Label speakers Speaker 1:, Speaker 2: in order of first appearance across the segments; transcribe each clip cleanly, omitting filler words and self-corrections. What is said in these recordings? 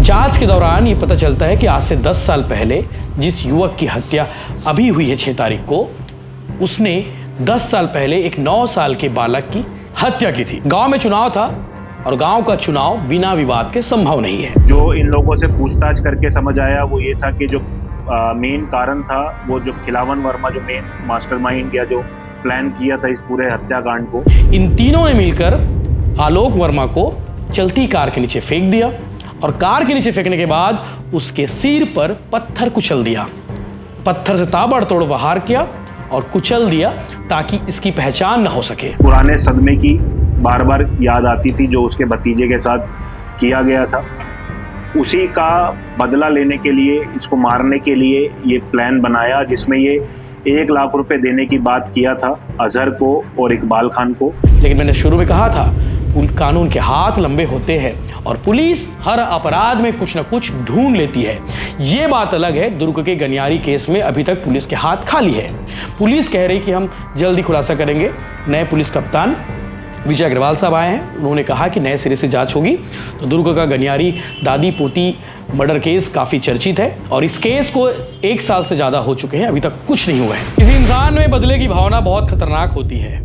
Speaker 1: जांच के दौरान ये पता चलता है कि आज से 10 साल पहले जिस युवक की हत्या अभी हुई है 6 तारीख को, उसने 10 साल पहले एक 9 साल के बालक की हत्या की थी। गांव में चुनाव था और गांव का चुनाव बिना विवाद के संभव नहीं है।
Speaker 2: जो इन लोगों से पूछताछ करके समझ आया वो ये था कि जो मेन कारण था, वो जो खिलावन वर्मा जो मेन मास्टरमाइंड या जो प्लान किया था इस पूरे हत्याकांड को,
Speaker 1: इन तीनों ने मिलकर आलोक वर्मा को चलती कार के नीचे फेंक दिया और कार के नीचे फेंकने के बाद उसके सिर पर पत्थर कुचल दिया। पत्थर से ताबड़तोड़ प्रहार किया और कुचल दिया ताकि इसकी पहचान न हो सके।
Speaker 2: पुराने सदमे की बार बार याद आती थी जो उसके भतीजे के साथ किया गया था। उसी का बदला लेने के लिए, इसको मारने के लिए ये प्लान बनाया, जिसमें ये 1 लाख रुपए देने की बात किया था अजहर को और इकबाल खान को।
Speaker 1: लेकिन मैंने शुरू में कहा था, कानून के हाथ लंबे होते हैं और पुलिस हर अपराध में कुछ न कुछ ढूंढ लेती है। ये बात अलग है, दुर्ग के गनियारी केस में अभी तक पुलिस के हाथ खाली है। पुलिस कह रही कि हम जल्दी खुलासा करेंगे। नए पुलिस कप्तान विजय अग्रवाल साहब आए हैं, उन्होंने कहा कि नए सिरे से जांच होगी। तो दुर्ग का गनियारी दादी पोती मर्डर केस काफ़ी चर्चित है और इस केस को 1 साल से ज़्यादा हो चुके हैं, अभी तक कुछ नहीं हुआ है। किसी इंसान में बदले की भावना बहुत खतरनाक होती है।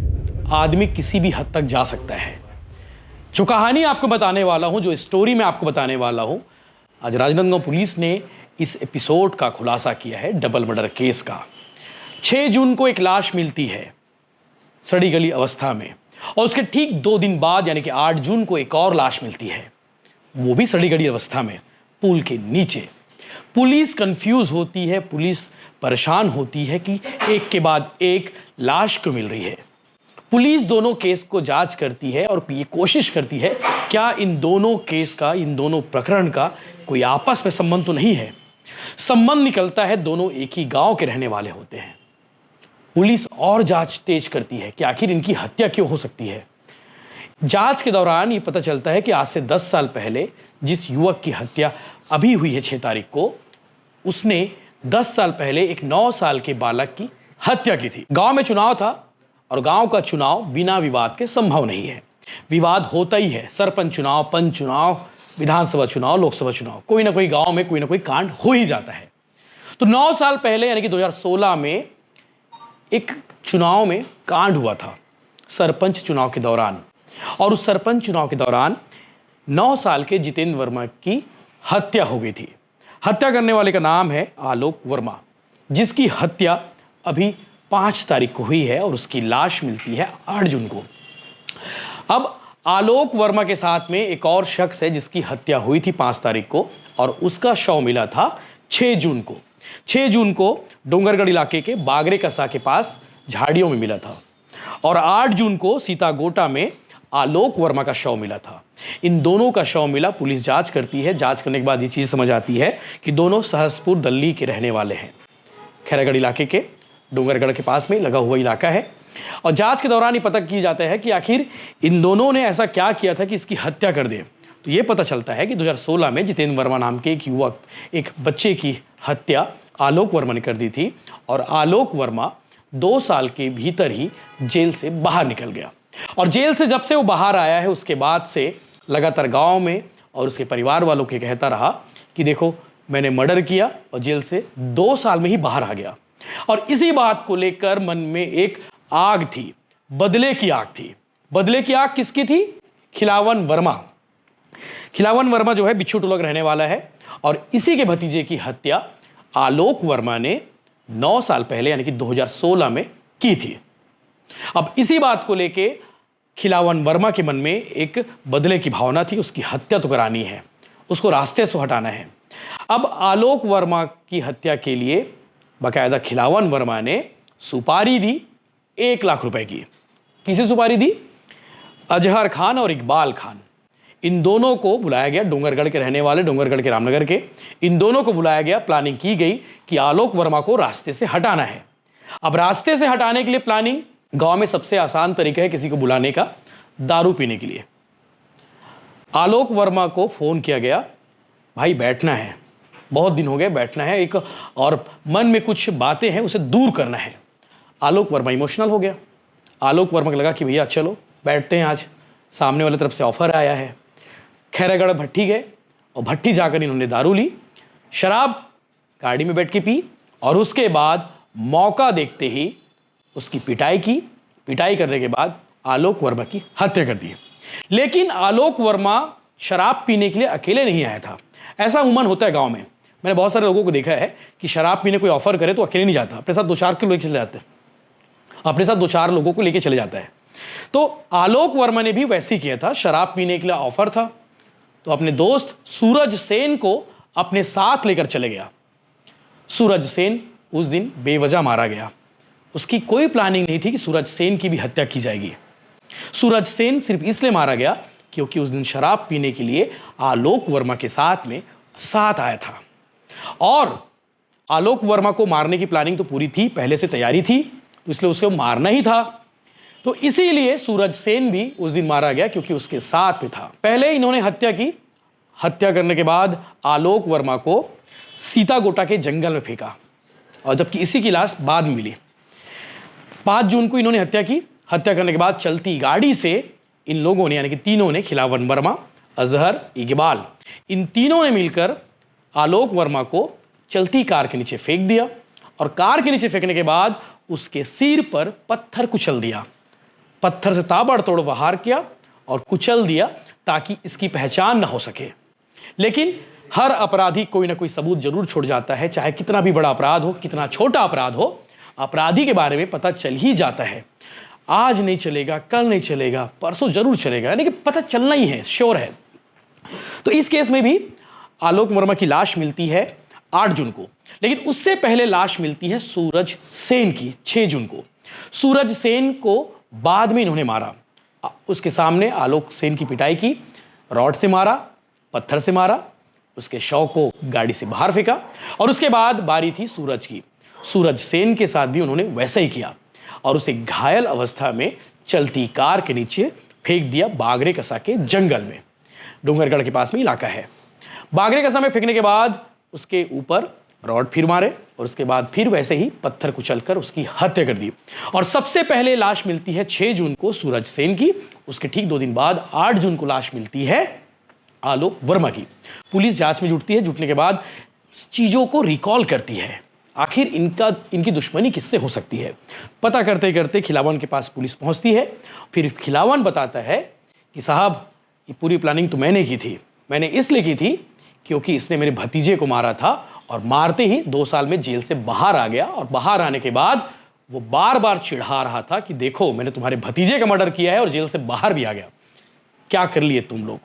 Speaker 1: आदमी किसी भी हद तक जा सकता है। जो कहानी आपको बताने वाला हूं, जो स्टोरी मैं आपको बताने वाला हूं, आज राजनांदगांव पुलिस ने इस एपिसोड का खुलासा किया है, डबल मर्डर केस का। 6 जून को एक लाश मिलती है सड़ी गली अवस्था में और उसके ठीक 2 दिन बाद यानी कि 8 जून को एक और लाश मिलती है, वो भी सड़ी गली अवस्था में, पुल के नीचे। पुलिस कंफ्यूज होती है, पुलिस परेशान होती है कि एक के बाद एक लाश क्यों मिल रही है। पुलिस दोनों केस को जांच करती है और ये कोशिश करती है क्या इन दोनों केस का, इन दोनों प्रकरण का कोई आपस में संबंध तो नहीं है। संबंध निकलता है, दोनों एक ही गांव के रहने वाले होते हैं। पुलिस और जांच तेज करती है कि आखिर इनकी हत्या क्यों हो सकती है। जांच के दौरान ये पता चलता है कि आज से 10 साल पहले जिस युवक की हत्या अभी हुई है 6 तारीख को, उसने 10 साल पहले एक 9 साल के बालक की हत्या की थी। गांव में चुनाव था और गांव का चुनाव बिना विवाद के संभव नहीं है। विवाद होता ही है। सरपंच चुनाव, पंच चुनाव, विधानसभा चुनाव, लोकसभा चुनाव, कोई ना कोई गांव में कोई ना कोई कांड हो ही जाता है। तो 9 साल पहले यानी कि 2016 में एक चुनाव में कांड हुआ था सरपंच चुनाव के दौरान, और उस सरपंच चुनाव के दौरान 9 साल के जितेंद्र वर्मा की हत्या हो गई थी। हत्या करने वाले का नाम है आलोक वर्मा, जिसकी हत्या अभी 5 तारीख को हुई है और उसकी लाश मिलती है 8 जून को। अब आलोक वर्मा के साथ में एक और शख्स है जिसकी हत्या हुई थी 5 तारीख को और उसका शव मिला था 6 जून को। 6 जून को डोंगरगढ़ इलाके के बागरे कस्बा के पास झाड़ियों में मिला था और 8 जून को सीतागोटा में आलोक वर्मा का शव मिला था। इन दोनों का शव मिला, पुलिस जांच करती है। जांच करने के बाद ये चीज़ समझ आती है कि दोनों सहसपुर दल्ली के रहने वाले हैं। खैरागढ़ इलाके के डोंगरगढ़ के पास में लगा हुआ इलाका है और जांच के दौरान ही पता की जाता है कि आखिर इन दोनों ने ऐसा क्या किया था कि इसकी हत्या कर दे। तो ये पता चलता है कि 2016 में जितेंद्र वर्मा नाम के एक युवक, एक बच्चे की हत्या आलोक वर्मा ने कर दी थी और आलोक वर्मा 2 साल के भीतर ही जेल से बाहर निकल गया। और जेल से जब से वो बाहर आया है उसके बाद से लगातार गाँव में और उसके परिवार वालों के कहता रहा कि देखो मैंने मर्डर किया और जेल से 2 साल में ही बाहर आ गया। और इसी बात को लेकर मन में एक आग थी, बदले की आग थी। बदले की आग किसकी थी? खिलावन वर्मा। खिलावन वर्मा जो है बिच्छू टोला रहने वाला है और इसी के भतीजे की हत्या आलोक वर्मा ने 9 साल पहले यानी कि 2016 में की थी। अब इसी बात को लेके खिलावन वर्मा के मन में एक बदले की भावना थी, उसकी हत्या तो करानी है, उसको रास्ते से हटाना है। अब आलोक वर्मा की हत्या के लिए बाकायदा खिलावन वर्मा ने सुपारी दी 1 लाख रुपए की। किसे सुपारी दी? अजहर खान और इकबाल खान, इन दोनों को बुलाया गया। डोंगरगढ़ के रहने वाले, डोंगरगढ़ के रामनगर के, इन दोनों को बुलाया गया। प्लानिंग की गई कि आलोक वर्मा को रास्ते से हटाना है। अब रास्ते से हटाने के लिए प्लानिंग, गांव में सबसे आसान तरीका है किसी को बुलाने का, दारू पीने के लिए। आलोक वर्मा को फोन किया गया, भाई बैठना है, बहुत दिन हो गए, बैठना है, एक और मन में कुछ बातें हैं उसे दूर करना है। आलोक वर्मा इमोशनल हो गया। आलोक वर्मा को लगा कि भैया चलो बैठते हैं, आज सामने वाले तरफ से ऑफर आया है। खैरागढ़ भट्टी गए और भट्टी जाकर इन्होंने दारू ली, शराब गाड़ी में बैठ के पी और उसके बाद मौका देखते ही उसकी पिटाई की। पिटाई करने के बाद आलोक वर्मा की हत्या कर दी। लेकिन आलोक वर्मा शराब पीने के लिए अकेले नहीं आया था। ऐसा उमन होता है गांव में, मैंने बहुत सारे लोगों को देखा है कि शराब पीने कोई ऑफर करे तो अकेले नहीं जाता, अपने साथ 2-4 के लेके चले जाते हैं, अपने साथ 2-4 लोगों को लेके चले जाता है। तो आलोक वर्मा ने भी वैसे ही किया था। शराब पीने के लिए ऑफर था तो अपने दोस्त सूरज सेन को अपने साथ लेकर चले गया। सूरज सेन उस दिन बेवजह मारा गया। उसकी कोई प्लानिंग नहीं थी कि सूरज सेन की भी हत्या की जाएगी। सूरज सेन सिर्फ इसलिए मारा गया क्योंकि उस दिन शराब पीने के लिए आलोक वर्मा के साथ आया था। और आलोक वर्मा को मारने की प्लानिंग तो पूरी थी, पहले से तैयारी थी, तो इसलिए उसको मारना ही था। तो इसीलिए सूरज सेन भी उस दिन मारा गया क्योंकि उसके साथ में था। पहले इन्होंने हत्या की। हत्या करने के बाद आलोक वर्मा को सीतागोटा के जंगल में फेंका और जबकि इसी की लाश बाद में मिली। 5 जून को इन्होंने हत्या की। हत्या करने के बाद चलती गाड़ी से इन लोगों ने, यानी कि तीनों ने, खिलावन वर्मा, अजहर, इकबाल, इन तीनों ने मिलकर आलोक वर्मा को चलती कार के नीचे फेंक दिया और कार के नीचे फेंकने के बाद उसके सिर पर पत्थर कुचल दिया। पत्थर से ताबड़तोड़ प्रहार किया और कुचल दिया ताकि इसकी पहचान न हो सके। लेकिन हर अपराधी कोई ना कोई सबूत जरूर छोड़ जाता है, चाहे कितना भी बड़ा अपराध हो, कितना छोटा अपराध हो, अपराधी के बारे में पता चल ही जाता है। आज नहीं चलेगा, कल नहीं चलेगा, परसों जरूर चलेगा, यानी कि पता चलना ही है, श्योर है। तो इस केस में भी आलोक वर्मा की लाश मिलती है 8 जून को, लेकिन उससे पहले लाश मिलती है सूरज सेन की 6 जून को। सूरज सेन को बाद में इन्होंने मारा। उसके सामने आलोक सेन की पिटाई की, रॉड से मारा, पत्थर से मारा, उसके शव को गाड़ी से बाहर फेंका और उसके बाद बारी थी सूरज की। सूरज सेन के साथ भी उन्होंने वैसा ही किया और उसे घायल अवस्था में चलती कार के नीचे फेंक दिया बागरे कसा के जंगल में। डूंगरगढ़ के पास में इलाका है। बागरे कसा में फेंकने के बाद उसके ऊपर रॉड फिर मारे और उसके बाद फिर वैसे ही पत्थर कुचलकर उसकी हत्या कर दी। और सबसे पहले लाश मिलती है 6 जून को सूरज सेन की। उसके ठीक 2 दिन बाद 8 जून को लाश मिलती है आलोक वर्मा की। पुलिस जांच में जुटती है। जुटने के बाद चीज़ों को रिकॉल करती है, आखिर इनकी दुश्मनी किससे हो सकती है। पता करते करते खिलावन के पास पुलिस पहुंचती है। फिर खिलावन बताता है कि साहब, ये पूरी प्लानिंग तो मैंने की थी। मैंने इसलिए की थी क्योंकि इसने मेरे भतीजे को मारा था और मारते ही 2 साल में जेल से बाहर आ गया और बाहर आने के बाद वो बार बार चिढ़ा रहा था कि देखो, मैंने तुम्हारे भतीजे का मर्डर किया है और जेल से बाहर भी आ गया, क्या कर लिए तुम लोग।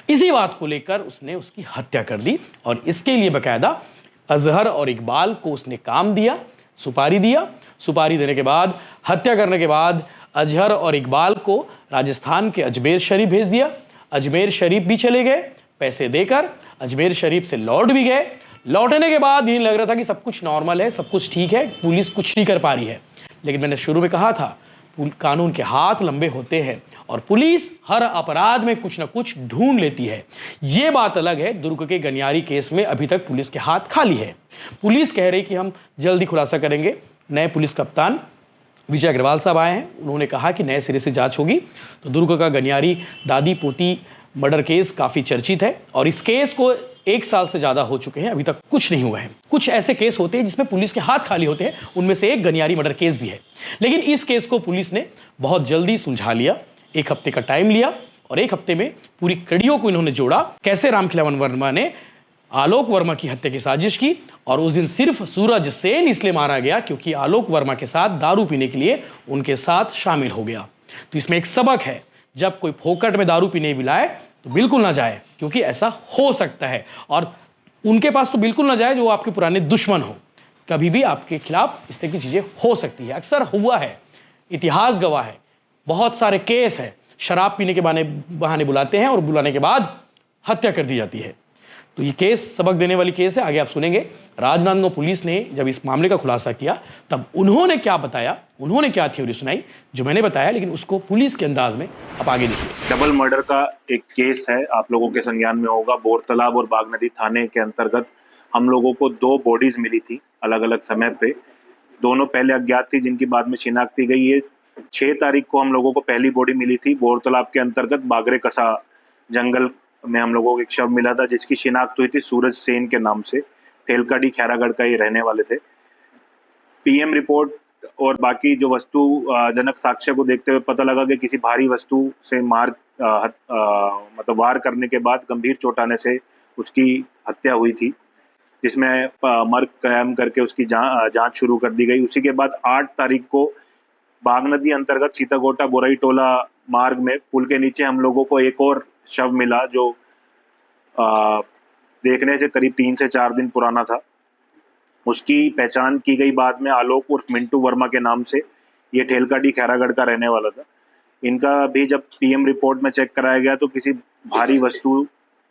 Speaker 1: इसी बात को लेकर उसने उसकी हत्या कर दी और इसके लिए बकायदा अजहर और इकबाल को उसने काम दिया, सुपारी दिया। सुपारी देने के बाद, हत्या करने के बाद अजहर और इकबाल को राजस्थान के अजमेर शरीफ भेज दिया। अजमेर शरीफ भी चले गए पैसे देकर, अजमेर शरीफ से लौट भी गए। लौटने के बाद इन्हें लग रहा था कि सब कुछ नॉर्मल है, सब कुछ ठीक है, पुलिस कुछ नहीं कर पा रही है। लेकिन मैंने शुरू में कहा था, कानून के हाथ लंबे होते हैं और पुलिस हर अपराध में कुछ ना कुछ ढूंढ लेती है। ये बात अलग है, दुर्ग के गनियारी केस में अभी तक पुलिस के हाथ खाली है। पुलिस कह रही कि हम जल्दी खुलासा करेंगे। नए पुलिस कप्तान विजय अग्रवाल साहब आए हैं, उन्होंने कहा कि नए सिरे से जांच होगी। तो दुर्ग का गनियारी दादी पोती मर्डर केस काफ़ी चर्चित है और इस केस को 1 साल से ज़्यादा हो चुके हैं, अभी तक कुछ नहीं हुआ है। कुछ ऐसे केस होते हैं जिसमें पुलिस के हाथ खाली होते हैं, उनमें से एक गनियारी मर्डर केस भी है। लेकिन इस केस को पुलिस ने बहुत जल्दी सुलझा लिया। 1 हफ्ते का टाइम लिया और 1 हफ्ते में पूरी कड़ियों को इन्होंने जोड़ा। कैसे रामखिलावन वर्मा ने आलोक वर्मा की हत्या की साजिश की और उस दिन सिर्फ सूरज सेन इसलिए मारा गया क्योंकि आलोक वर्मा के साथ दारू पीने के लिए उनके साथ शामिल हो गया। तो इसमें एक सबक है, जब कोई फोकट में दारू पीने बुलाए तो बिल्कुल ना जाए, क्योंकि ऐसा हो सकता है। और उनके पास तो बिल्कुल ना जाए जो आपके पुराने दुश्मन हो। कभी भी आपके खिलाफ इस तरह की चीज़ें हो सकती है, अक्सर हुआ है, इतिहास गवाह है। बहुत सारे केस है, शराब पीने के बहाने बुलाते हैं और बुलाने के बाद हत्या कर दी जाती है। तो ये केस सबक देने वाली केस है, आगे आप सुनेंगे। राजनांदगांव पुलिस ने जब इस मामले का खुलासा किया तब उन्होंने क्या बताया, उन्होंने क्या थ्योरी सुनाई, जो मैंने बताया, लेकिन उसको पुलिस के अंदाज में आप आगे देखिए।
Speaker 2: डबल मर्डर का एक केस है, आप लोगों के संज्ञान में होगा। बोरतलाब और बागनदी थाने के अंतर्गत हम लोगों को 2 बॉडीज मिली थी अलग अलग समय पे। दोनों पहले अज्ञात थी, जिनकी बाद में शिनाख्त की गई है। 6 तारीख को हम लोगों को पहली बॉडी मिली थी बोरतलाब के अंतर्गत बागरे कसा जंगल में हम लोगों को एक शव मिला था जिसकी शिनाख्त हुई थी सूरज सेन के नाम से। ठेलकाडी खैरागढ़ का ये रहने वाले थे। पीएम रिपोर्ट और बाकी जो वस्तु जनक साक्ष्य को देखते हुए पता लगा कि किसी भारी वस्तु से मतलब वार करने के बाद गंभीर चोट आने से उसकी हत्या हुई थी, जिसमें मर्ग कायम करके उसकी जांच शुरू कर दी गई। उसी के बाद 8 तारीख को बागनदी अंतर्गत सीताकोटा बोरई टोला मार्ग में पुल के नीचे हम लोगों को एक और शव मिला जो देखने से करीब 3 से 4 दिन पुराना था। उसकी पहचान की गई बाद में आलोक उर्फ मिंटू वर्मा के नाम से। ये ठेलकाडी खैरागढ़ का रहने वाला था। इनका भी जब पीएम रिपोर्ट में चेक कराया गया तो किसी भारी वस्तु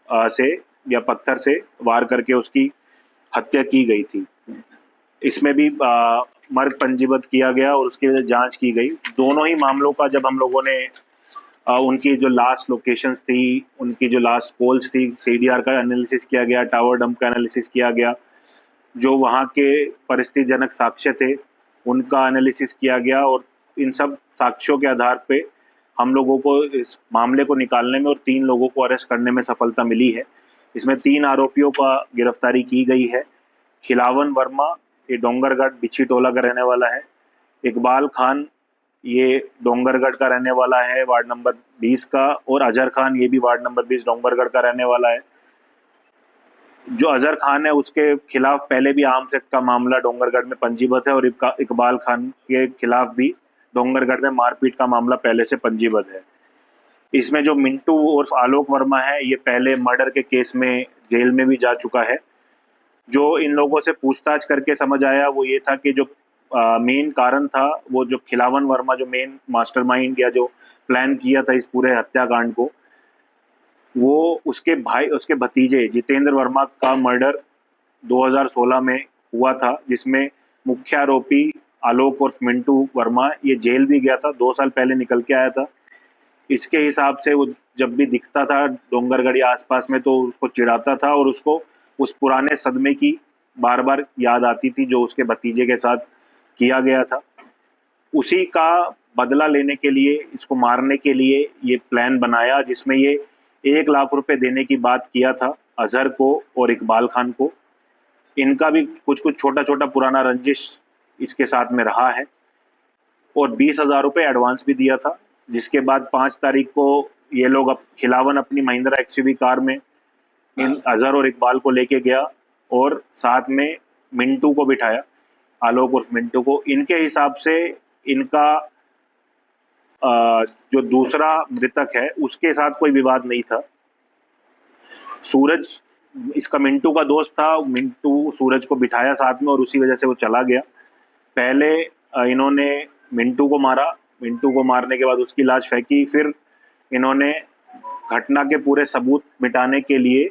Speaker 2: से या पत्थर से वार करके उसकी हत्या की गई थी। इसमें भी मर्ग पंजीबद्ध किया गया और उसकी वजह जांच की गई। दोनों ही मामलों का जब हम लोगों ने उनकी जो लास्ट लोकेशंस थी, उनकी जो लास्ट कॉल्स थी, सीडीआर का एनालिसिस किया गया, टावर डंप का एनालिसिस किया गया, जो वहाँ के परिस्थितिजनक साक्ष्य थे उनका एनालिसिस किया गया और इन सब साक्ष्यों के आधार पे हम लोगों को इस मामले को निकालने में और 3 लोगों को अरेस्ट करने में सफलता मिली है। इसमें 3 आरोपियों का गिरफ्तारी की गई है। खिलावन वर्मा ये डोंगरगढ़ बिच्छी टोला का रहने वाला है। इकबाल खान ये डोंगरगढ़ का रहने वाला है, वार्ड नंबर 20 का, और अजहर खान ये भी वार्ड नंबर 20 डोंगरगढ़ का रहने वाला है। जो अजहर खान है उसके खिलाफ पहले भी आर्म्स एक्ट का मामला डोंगरगढ़ में पंजीबद्ध है और इकबाल खान के खिलाफ भी डोंगरगढ़ में मारपीट का मामला पहले से पंजीबद्ध है। इसमें जो मिंटू उर्फ आलोक वर्मा है ये पहले मर्डर के केस में जेल में भी जा चुका है। जो इन लोगों से पूछताछ करके समझ आया वो ये था कि जो मेन कारण था, वो जो खिलावन वर्मा जो मेन मास्टरमाइंड या जो प्लान किया था इस पूरे हत्याकांड को, वो उसके भतीजे जितेंद्र वर्मा का मर्डर 2016 में हुआ था, जिसमें मुख्य आरोपी आलोक उर्फ मिंटू वर्मा ये जेल भी गया था, 2 साल पहले निकल के आया था। इसके हिसाब से वो जब भी दिखता था डोंगरगढ़ या आसपास में तो उसको चिढ़ाता था और उसको उस पुराने सदमे की बार बार याद आती थी जो उसके भतीजे के साथ किया गया था। उसी का बदला लेने के लिए, इसको मारने के लिए ये प्लान बनाया, जिसमें ये 1 लाख रुपए देने की बात किया था अजहर को और इकबाल खान को। इनका भी कुछ छोटा छोटा पुराना रंजिश इसके साथ में रहा है और 20,000 रुपये एडवांस भी दिया था। जिसके बाद 5 तारीख को ये लोग खिलावन अपनी महिंद्रा एक्सयूवी कार में इन अजहर और इकबाल को लेके गया और साथ में मिंटू को बिठाया, आलोक उर्फ मिंटू को। इनके हिसाब से इनका जो दूसरा मृतक है उसके साथ कोई विवाद नहीं था। सूरज इसका मिंटू का दोस्त था, मिंटू सूरज को बिठाया साथ में और उसी वजह से वो चला गया। पहले इन्होंने मिंटू को मारा, मिंटू को मारने के बाद उसकी लाश फेंकी, फिर इन्होंने घटना के पूरे सबूत मिटाने के लिए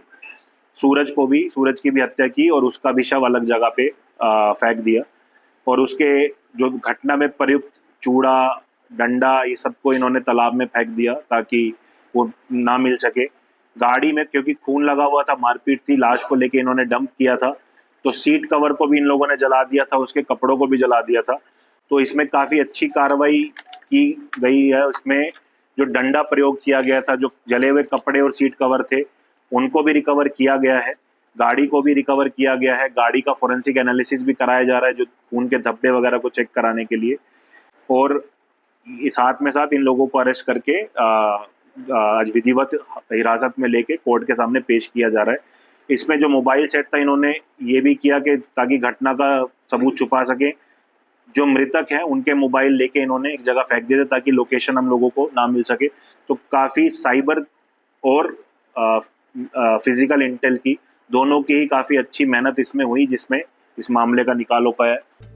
Speaker 2: सूरज की भी हत्या की और उसका भी शव अलग जगह पे फेंक दिया और उसके जो घटना में प्रयुक्त चूड़ा, डंडा, ये सबको इन्होंने तालाब में फेंक दिया ताकि वो ना मिल सके। गाड़ी में क्योंकि खून लगा हुआ था, मारपीट थी, लाश को लेके इन्होंने डंप किया था, तो सीट कवर को भी इन लोगों ने जला दिया था, उसके कपड़ों को भी जला दिया था। तो इसमें काफी अच्छी कार्रवाई की गई है। उसमें जो डंडा प्रयोग किया गया था, जो जले हुए कपड़े और सीट कवर थे, उनको भी रिकवर किया गया है, गाड़ी को भी रिकवर किया गया है। गाड़ी का फोरेंसिक एनालिसिस भी कराया जा रहा है जो खून के धब्बे वगैरह को चेक कराने के लिए। और साथ में साथ इन लोगों को अरेस्ट करके आज विधिवत हिरासत में लेके कोर्ट के सामने पेश किया जा रहा है। इसमें जो मोबाइल सेट था इन्होंने ये भी किया कि ताकि घटना का सबूत छुपा सके, जो मृतक हैं उनके मोबाइल लेके इन्होंने एक जगह फेंक दिए थे ताकि लोकेशन हम लोगों को ना मिल सके। तो काफ़ी साइबर और फिजिकल इंटेल की दोनों की ही काफ़ी अच्छी मेहनत इसमें हुई, जिसमें इस मामले का निकाल हो पाया है।